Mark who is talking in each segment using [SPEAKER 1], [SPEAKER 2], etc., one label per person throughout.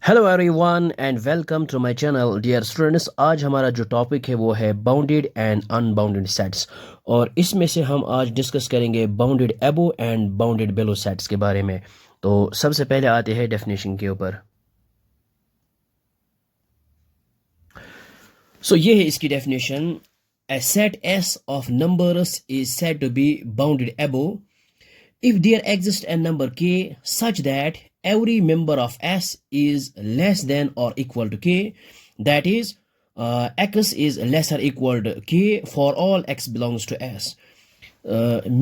[SPEAKER 1] Hello everyone and welcome to my channel dear students. आज हमारा जो टॉपिक है वो है बाउंडेड एंड अनबाउंडेड सेट्स, और इसमें से हम आज डिस्कस करेंगे बाउंडेड एबो एंड बाउंडेड बिलो सेट्स के बारे में। तो सबसे पहले आते हैं डेफिनेशन के ऊपर। ये है इसकी definition. A set S of numbers is said to be bounded above if there exists a number k such that every member of S is less than or equal to k, that is, x is less or equal to k for all x belongs to S.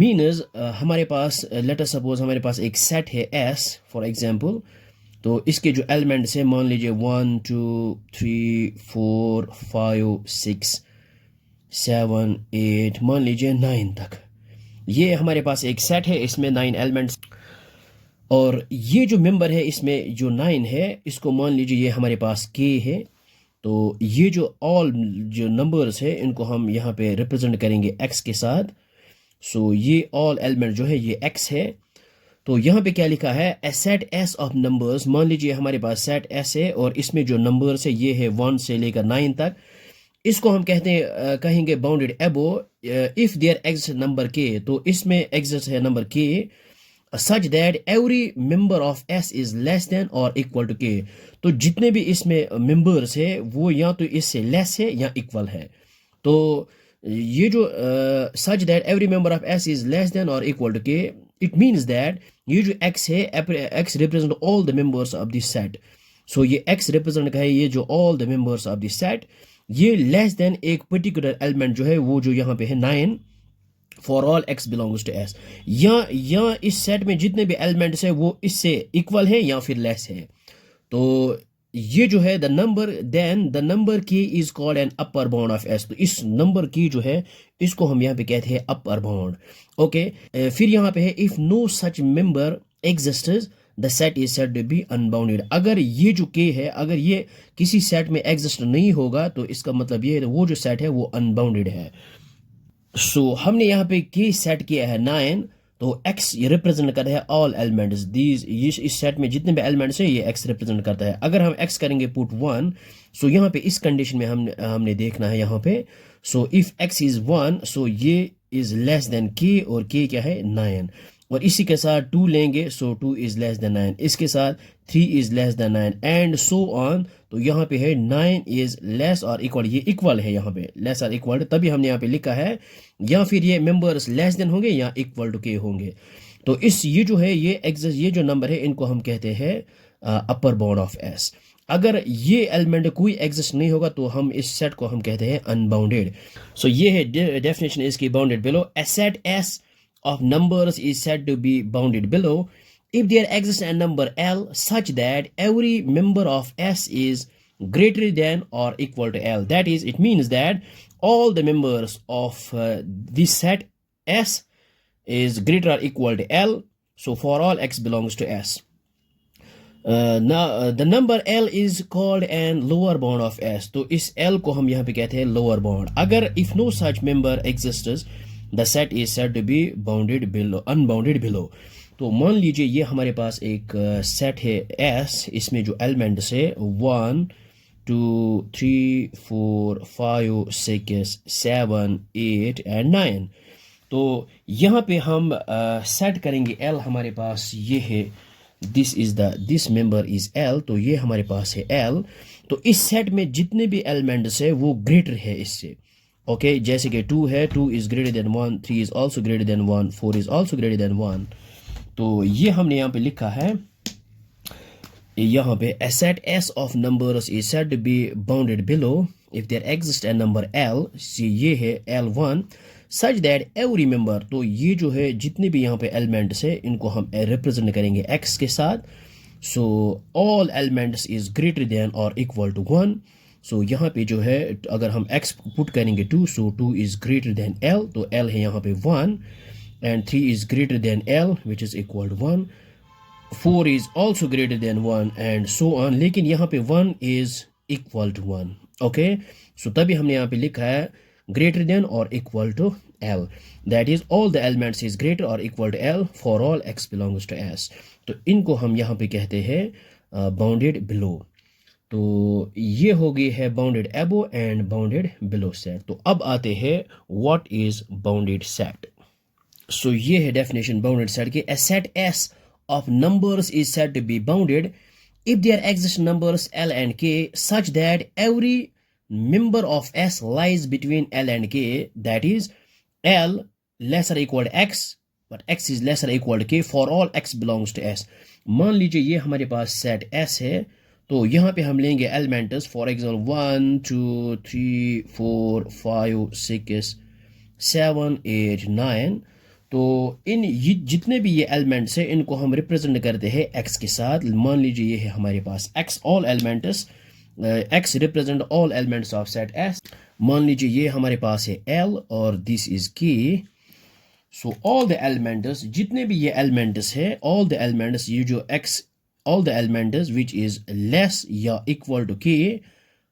[SPEAKER 1] Means हमारे पास let us suppose हमारे पास एक set है S for example। तो इसके जो elements हैं मान लीजिए 1 2 3 4 5 6 7 8 मान लीजिए 9 तक। ये हमारे पास एक सेट है, इसमें 9 एलिमेंट्स, और ये जो मेंबर है इसमें जो 9 है इसको मान लीजिए ये हमारे पास k है। तो ये जो ऑल जो नंबर्स है इनको हम यहाँ पे रिप्रेजेंट करेंगे x के साथ। ये ऑल एलिमेंट जो है ये x है। तो यहाँ पे क्या लिखा है, ए सेट s ऑफ नंबर्स। मान लीजिए हमारे पास सेट s है और इसमें जो नंबर्स है ये है 1 से लेकर 9 तक। इसको हम कहेंगे bounded above if there exist number k। तो इसमें एग्जिस्ट है number k such that every member of s is less than और इक्वल टू k। तो जितने भी इसमें मेंबर्स है वो या तो इससे लेस है या इक्वल है। तो ये जो such that every member of s is less than और equal to k, it means that ये जो x है, x represent all the members of this set. ये x रिप्रेजेंट का है ये जो all the members of this set. ये लेस देन एक पर्टिकुलर एलिमेंट जो है वो जो यहाँ पे है 9 for all x belongs to s। या इस सेट में जितने भी एलिमेंट्स है वो इससे इक्वल है या फिर लेस है। तो ये जो है the number k is called an upper bound of s। तो इस नंबर की जो है इसको हम यहाँ पे कहते हैं अपर बाउंड। ओके, फिर यहाँ पे है if no such member exists the set is said to be unbounded. अगर ये जो k है अगर ये किसी सेट में एग्जिस्ट नहीं होगा तो इसका मतलब ये है वो जो सेट है वो अनबाउंडेड है। हमने यहाँ पे k सेट किया है 9। तो x ये रिप्रेजेंट करता है ऑल एलिमेंट्स दीज। इस सेट में जितने भी एलिमेंट्स है ये x रिप्रेजेंट करता है। अगर हम x करेंगे पुट 1, यहाँ पे इस कंडीशन में हमने देखना है यहाँ पे। इफ x इज 1 ये इज लेस देन k, और k क्या है 9, और इसी के साथ 2 लेंगे 2 इज लेस देन 9, इसके साथ 3 is less then 9 and so on. तो यहाँ पे है 9 इज लेस और इक्वल, ये इक्वल है यहाँ पे लेस और इक्वल, तभी हमने यहाँ पे लिखा है। या फिर ये मेंबर्स लेस देन होंगे या इक्वल टू के होंगे। तो ये जो है ये जो नंबर है इनको हम कहते हैं अपर बाउंड ऑफ s। अगर ये एलिमेंट कोई एग्जिस्ट नहीं होगा तो हम इस सेट को हम कहते हैं अनबाउंडेड। ये है डेफिनेशन इसकी bounded below. A set s of numbers is said to be bounded below if there exists a number L such that every member of S is greater than or equal to L. That is, it means that all the members of this set S is greater or equal to L. For all x belongs to S. Now the number L is called an lower bound of S. तो इस L को हम यहाँ पे कहते हैं lower bound। अगर if no such member exists the set is said to be bounded below, unbounded below। तो मान लीजिए ये हमारे पास एक सेट है S, इसमें जो एलिमेंट्स है 1 2 3 4 5 6 7 8 एंड 9। तो यहाँ पे हम सेट करेंगे L हमारे पास ये है, दिस मेंबर इज L। तो ये हमारे पास है L। तो इस सेट में जितने भी एलिमेंट्स है वो ग्रेटर है इससे। ओके, जैसे कि 2 है, 2 is greater than 1, 3 is also greater than 1, 4 is also greater than 1। तो ये हमने यहाँ पे लिखा है यहाँ पे a set S of numbers is said to be bounded below if there exists a number L। ये है L1 such that every member। तो ये जो है जितने भी यहाँ पे एलिमेंट्स है इनको हम रिप्रेजेंट करेंगे x के साथ। all elements is greater than or equal to 1। यहाँ पे जो है अगर हम x पुट करेंगे 2, 2 इज ग्रेटर देन L। तो L है यहाँ पे 1 and 3 is greater than L which is equal to 1, 4 is also greater than 1 and so on. लेकिन यहाँ पे 1 इज इक्वल टू 1। ओके, तभी हमने यहाँ पे लिखा है ग्रेटर देन और equal to L। That is all the elements is greater और equal to L for all x belongs to S। तो इनको हम यहाँ पे कहते हैं बाउंडेड बिलो। तो ये हो गई है बाउंडेड एबो एंड बाउंडेड बिलो सेट। तो अब आते हैं व्हाट इज बाउंडेड सेट। सो ये है डेफिनेशन बाउंडेड सेट की। A set S of numbers is said to be bounded if there exist numbers L and K such that every member of S lies between L and K, that is L lesser or equal to X but X is lesser or equal to K for all X belongs to S। मान लीजिए ये हमारे पास set S है, तो यहाँ पे हम लेंगे एलिमेंट्स फॉर एग्जाम्पल 1 2 3 4 5 6 7 8 9। तो इन जितने भी ये एलिमेंट्स हैं इनको हम रिप्रेजेंट करते हैं x के साथ। मान लीजिए ये है हमारे पास x all elements, x represent all elements of set S। मान लीजिए ये हमारे पास है L और this is K। So all the elements जितने भी ये एलिमेंट्स है, ऑल द एलिमेंट्स ये जो x all the elements which is less या इक्वल टू K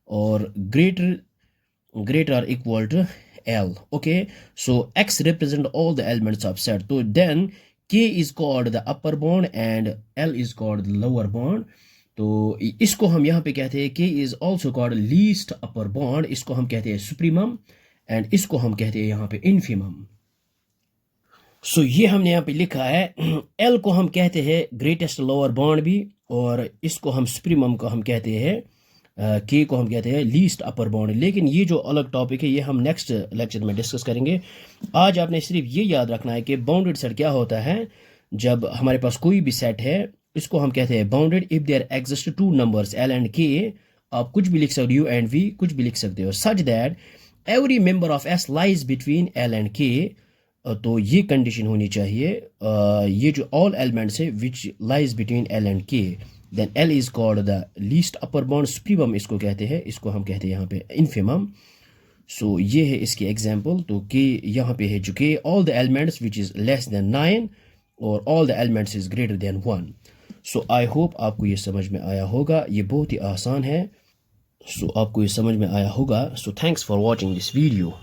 [SPEAKER 1] और greater or equal to L. Okay, so X represent all the elements of set. So then K is called the upper bound and L is called the lower bound. तो इसको हम यहाँ पे कहते हैं K is also called least upper bound, इसको हम कहते हैं supremum and इसको हम कहते हैं यहाँ पे infimum। सो ये हमने यहाँ पे लिखा है L को हम कहते हैं greatest lower bound भी, और इसको हम supremum को हम कहते हैं के को हम कहते हैं लीस्ट अपर बाउंड। लेकिन ये जो अलग टॉपिक है ये हम नेक्स्ट लेक्चर में डिस्कस करेंगे। आज आपने सिर्फ ये याद रखना है कि बाउंडेड सेट क्या होता है। जब हमारे पास कोई भी सेट है इसको हम कहते हैं bounded if there exist two numbers L and K. आप कुछ भी लिख सकते हो, यू एंड वी कुछ भी लिख सकते हो, सच that every member of S lies between L and के। तो ये कंडीशन होनी चाहिए, ये जो ऑल एलिमेंट्स है which lies between L and के, then L is called the least upper bound, supremum इसको कहते हैं, इसको हम कहते हैं यहाँ पे infimum। so ये है इसकी एग्जाम्पल। तो K यहाँ पे है जो K all the elements which is less than 9 और all the elements is greater than 1। so I hope आपको ये समझ में आया होगा, ये बहुत ही आसान है। so आपको ये समझ में आया होगा। so thanks for watching this video।